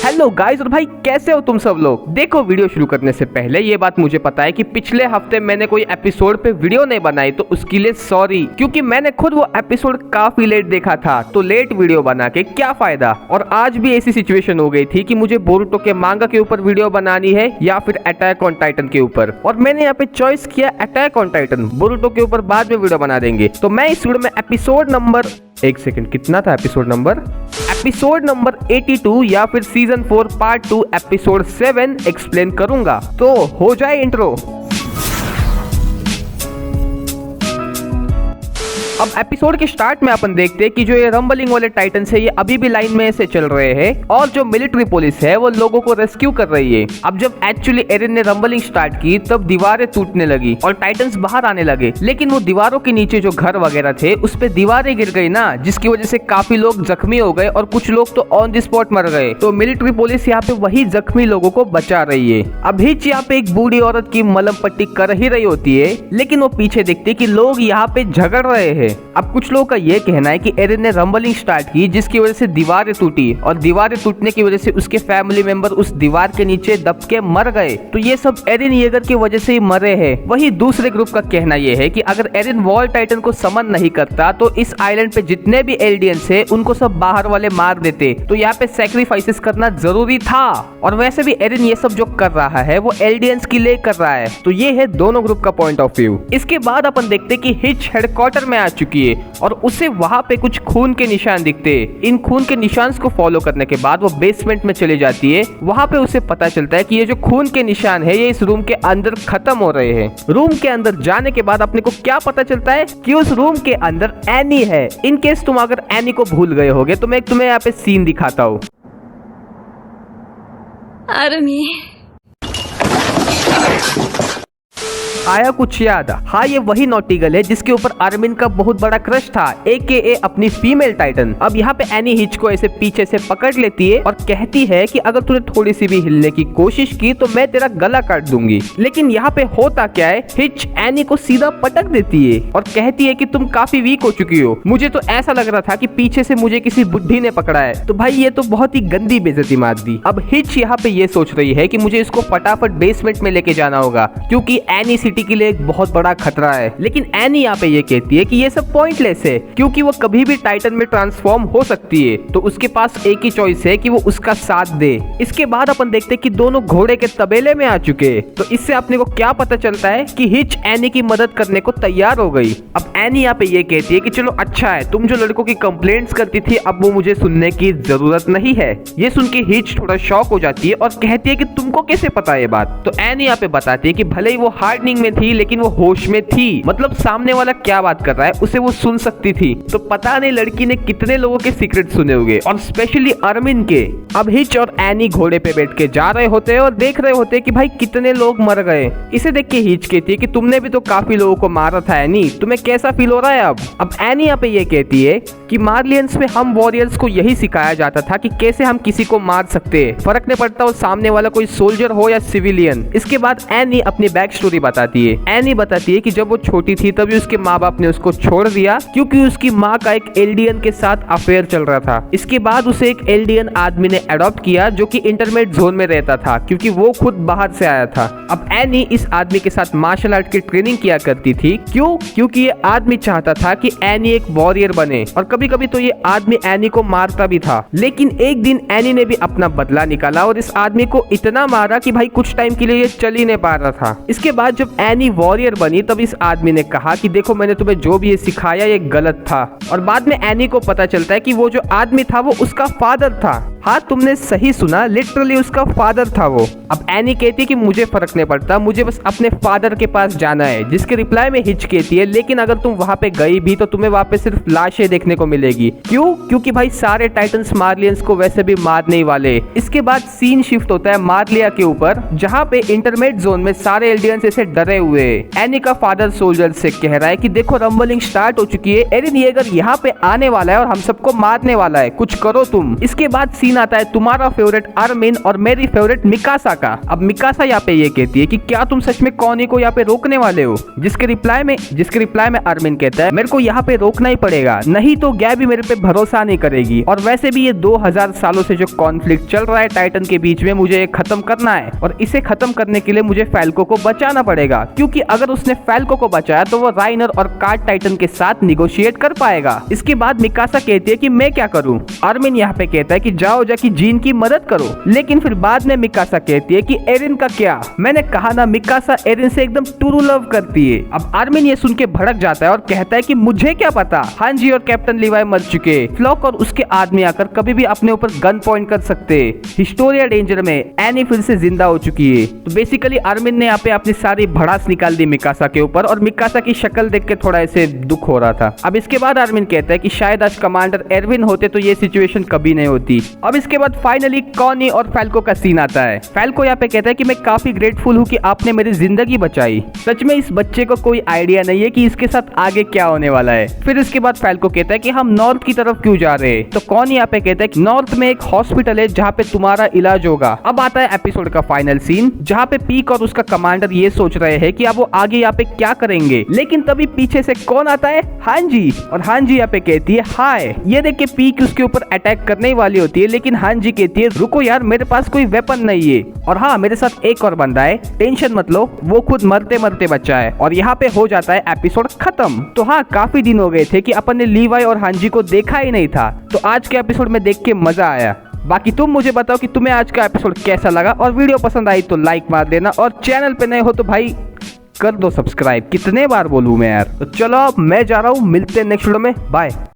Hello guys और भाई कैसे हो तुम सब लोग। देखो वीडियो शुरू करने से पहले ये बात मुझे पता है कि पिछले हफ्ते मैंने कोई एपिसोड पे वीडियो नहीं बनाई, तो उसके लिए सॉरी, क्योंकि मैंने खुद वो एपिसोड काफी लेट देखा था, तो लेट वीडियो बना के क्या फायदा। और आज भी ऐसी सिचुएशन हो गई थी कि मुझे बोरुतो के मांगा के ऊपर वीडियो बनानी है या फिर अटैक ऑन टाइटन के ऊपर, और मैंने यहाँ पे चॉइस किया अटैक ऑन टाइटन। बोरुतो के ऊपर बाद में वीडियो बना देंगे। तो मैं इस वीडियो में एपिसोड नंबर कितना था एपिसोड नंबर 82 या फिर सीजन 4 पार्ट 2 एपिसोड 7 एक्सप्लेन करूंगा। तो हो जाए इंट्रो। अब एपिसोड के स्टार्ट में अपन देखते हैं कि जो ये रंबलिंग वाले टाइटन्स है ये अभी भी लाइन में ऐसे चल रहे हैं, और जो मिलिट्री पुलिस है वो लोगों को रेस्क्यू कर रही है। अब जब एक्चुअली एरिन ने रंबलिंग स्टार्ट की तब दीवारें टूटने लगी और टाइटन्स बाहर आने लगे, लेकिन वो दीवारों के नीचे जो घर वगैरह थे उस पे दीवारें गिर गई ना, जिसकी वजह से काफी लोग जख्मी हो गए और कुछ लोग तो ऑन द स्पॉट मर गए। तो मिलिट्री पुलिस यहाँ पे वही जख्मी लोगों को बचा रही है। अब हिच यहाँ पे एक बूढ़ी औरत की मलम पट्टी कर ही रही होती है, लेकिन वो पीछे देखते कि लोग यहाँ पे झगड़ रहे हैं। अब कुछ लोगों का ये कहना है कि एरिन ने रंबलिंग स्टार्ट की जिसकी वजह से दीवारें टूटी, और दीवारें टूटने की वजह से उसके फैमिली मेंबर उस दीवार के नीचे दब के मर गए। तो ये सब एरिन येगर की वजह से ही मरे हैं। वही दूसरे ग्रुप का कहना यह है कि अगर एरिन वॉल टाइटन को समन नहीं करता तो इस आइलैंड पे जितने भी एल्डियंस है उनको सब बाहर वाले मार देते। तो यहाँ पे सैक्रिफाइसेस करना जरूरी था, और वैसे भी एरिन ये सब जो कर रहा है वो एल्डियंस के लिए कर रहा है। तो ये है दोनों ग्रुप का पॉइंट ऑफ व्यू। इसके बाद अपन देखते कि हिच हेडक्वार्टर में आ चुकी है और उसे वहां पे कुछ खून के निशान दिखते हैं। इन खून के निशान को फॉलो करने के बाद वो बेसमेंट में चली जाती है। वहां पे उसे पता चलता है कि ये जो खून के निशान है ये इस रूम के अंदर खत्म हो रहे हैं। रूम के अंदर जाने के बाद अपने को क्या पता चलता है कि उस रूम के अंदर एनी है। इन केस तुम अगर एनी को भूल गए होगे तो मैं तुम्हें यहाँ पे सीन दिखाता हूँ। आया कुछ याद? हाँ, ये वही नॉटिगल है जिसके ऊपर आर्मिन का बहुत बड़ा क्रश था, AKA अपनी फीमेल टाइटन। अब यहाँ पे एनी हिच को ऐसे पीछे से पकड़ लेती है और कहती है कि अगर तूने थोड़ी सी भी हिलने की कोशिश की तो मैं तेरा गला काट दूंगी। लेकिन यहाँ पे होता क्या है, हिच एनी को सीधा पटक देती है और कहती है कि तुम काफी वीक हो चुकी हो। मुझे तो ऐसा लग रहा था कि पीछे से मुझे किसी बुढ़ी ने पकड़ा है। तो भाई ये तो बहुत ही गंदी बेइज्जती मार दी। अब हिच यहाँ पे ये सोच रही है कि मुझे इसको फटाफट बेसमेंट में लेके जाना होगा, क्योंकि एनी के लिए एक बहुत बड़ा खतरा है। लेकिन एनी यहाँ पे ये कहती है कि ये सब पॉइंटलेस है, क्योंकि वो कभी भी टाइटन में ट्रांसफॉर्म हो सकती है। तो उसके पास एक ही चॉइस है कि वो उसका साथ दे। इसके बाद अपन देखते हैं कि दोनों घोड़े के तबेले में आ चुके हैं। तो इससे अपने को क्या पता चलता है कि हिच एनी की मदद करने को तैयार हो गई। अब एनी यहाँ पे ये कहती है कि चलो अच्छा है, तुम जो लड़कों की कंप्लेंट्स करती थी अब वो मुझे सुनने की जरूरत नहीं है। ये सुन के हिच थोड़ा शॉक हो जाती है और कहती है कि तुमको कैसे पता ये बात। तो एनी यहाँ पे बताती है कि भले ही वो हार्डनिंग में थी लेकिन वो होश में थी, मतलब सामने वाला क्या बात कर रहा है उसे वो सुन सकती थी। तो पता नहीं लड़की ने कितने लोगों के सीक्रेट सुने होंगे, और स्पेशली अरमिन के। अब हिच और एनी घोड़े पे बैठ के जा रहे होते हैं और देख रहे होते हैं कि भाई कितने लोग मर गए। इसे देख के हिच कहती है कि तुमने भी तो काफी लोगों को मारा था एनी, तुम्हें कैसा फील हो रहा है अब एनी यहाँ पे ये कहती है कि मार्लियंस में हम वॉरियर्स को यही सिखाया जाता था कि कैसे हम किसी को मार सकते हैं, फर्क नहीं पड़ता वो सामने वाला कोई सोल्जर हो या सिविलियन। इसके बाद एनी अपनी बैक स्टोरी बताती है। एनी बताती है कि जब वो छोटी थी तभी उसके माँ बाप ने उसको छोड़ दिया, क्योंकि उसकी माँ का एक एल्डियन के साथ अफेयर चल रहा था। इसके बाद उसे एक एल्डियन आदमी ने अडॉप्ट किया जो कि इंटरमेट जोन में रहता था, क्योंकि वो खुद बाहर से आया था। अब एनी इस आदमी के साथ मार्शल आर्ट की ट्रेनिंग किया करती थी। क्यों? क्योंकि ये आदमी चाहता था कि एनी एक वॉरियर बने, और कभी कभी तो ये आदमी एनी को मारता भी था। लेकिन एक दिन एनी ने भी अपना बदला निकाला और इस आदमी को इतना मारा कि भाई कुछ टाइम के लिए ये चल ही नहीं पा रहा था। इसके बाद जब एनी वॉरियर बनी तब इस आदमी ने कहा कि देखो मैंने तुम्हें जो भी ये सिखाया ये गलत था। और बाद में एनी को पता चलता है कि वो जो आदमी था वो उसका फादर था। हाँ, तुमने सही सुना, लिटरली उसका फादर था वो। अब एनी कहती है कि मुझे फर्क नहीं पड़ता, मुझे बस अपने फादर के पास जाना है। जिसके रिप्लाई में हिच कहती है लेकिन अगर तुम वहां पे गई भी तो तुम्हें वहां पे सिर्फ लाशें देखने को मिलेगी। क्यों? क्योंकि भाई सारे टाइटन्स मार्लियंस को वैसे भी मारने वाले। इसके बाद सीन शिफ्ट होता है मार्लिया के ऊपर, जहाँ पे इंटरमेट जोन में सारे एल्डियंस ऐसे डरे हुए हैं। एनी का फादर सोल्जर से कह रहा है कि देखो रंबलिंग स्टार्ट हो चुकी है, एरिन येगर यहाँ पे आने वाला है और हम सबको मारने वाला है, कुछ करो तुम। इसके बाद सीन आता है तुम्हारा फेवरेट अरमिन और मेरी फेवरेट मिकासा सका। अब मिकासा यहाँ पे ये कहती है कि क्या तुम सच में कॉनी को यहाँ पे रोकने वाले हो? जिसके रिप्लाई में आर्मिन कहता है मेरे को यहाँ पे रोकना ही पड़ेगा, नहीं तो गैबी मेरे पे भरोसा नहीं करेगी। और वैसे भी ये 2000 सालों से जो कॉन्फ्लिक्ट चल रहा है टाइटन के बीच में, मुझे ये खत्म करना है और इसे खत्म करने के लिए मुझे फैल्को को बचाना पड़ेगा, क्योंकि अगर उसने फैल्को को बचाया तो वो राइनर और कार्ड टाइटन के साथ निगोशिएट कर पाएगा। इसके बाद मिकासा कहती है कि मैं क्या करूं? आर्मिन यहाँ पे कहता है कि जाओ जाके जीन की मदद करो। लेकिन फिर बाद में मिकासा कहती है कि एरिन का क्या? मैंने कहा ना, मिकासा एरिन से एकदम ट्रू लव करती है। अब आर्मिन ये सुन के भड़क जाता है और कहता है कि मुझे क्या पता, हांजी और कैप्टन लीवाई मर चुके, फ्लॉक और उसके आदमी आकर कभी भी अपने ऊपर गन पॉइंट कर सकते। हिस्टोरिया डेंजर में एनी फिर से जिंदा हो चुकी है। तो बेसिकली आर्मिन ने यहाँ पे अपनी सारी भड़ास निकाल दी मिकासा के ऊपर और मिकासा की शक्ल देख के थोड़ा ऐसे दुख हो रहा था। अब इसके बाद आर्मिन कहता है कि शायद आज कमांडर एरविन होते तो ये सिचुएशन कभी नहीं होती। अब इसके बाद फाइनली कॉनी और फैल्को का सीन आता है। फैल्को यहाँ पे कहता है कि मैं काफी ग्रेटफुल हूँ कि आपने मेरी जिंदगी बचाई। सच में इस बच्चे को कोई आइडिया नहीं है कि इसके साथ आगे क्या होने वाला है। फिर इसके बाद फैल्को कहता है कि हम नॉर्थ की तरफ क्यों जा रहे हैं? तो कॉनी यहाँ पे कहता है कि नॉर्थ में एक हॉस्पिटल है जहाँ पे तुम्हारा इलाज होगा। अब आता है एपिसोड का फाइनल सीन, जहाँ पे पीक और उसका कमांडर ये सोच रहे हैं कि अब वो आगे यहाँ पे क्या करेंगे। लेकिन तभी पीछे से कौन आता है? हांजी। और हांजी यहाँ पे कहती है हाय। ये देख के पीक उसके ऊपर अटैक करने वाली होती है, लेकिन हांजी कहती है रुको यार, मेरे पास कोई वेपन नहीं है। और हाँ, मेरे साथ एक और बंदा है, टेंशन मत लो, वो खुद मरते मरते बचा है। और यहाँ पे हो जाता है एपिसोड खत्म। तो हाँ, काफी दिन हो गए थे कि अपन ने लीवाई और हांजी को देखा ही नहीं था, तो आज के एपिसोड में देख के मजा आया। बाकी तुम मुझे बताओ कि तुम्हें आज का एपिसोड कैसा लगा, और वीडियो पसंद आई तो लाइक मार देना, और चैनल पे नए हो तो भाई कर दो सब्सक्राइब। कितने बार बोलूं मैं यार। तो चलो अब मैं जा रहा हूँ, मिलते हैं नेक्स्ट वीडियो में, बाय।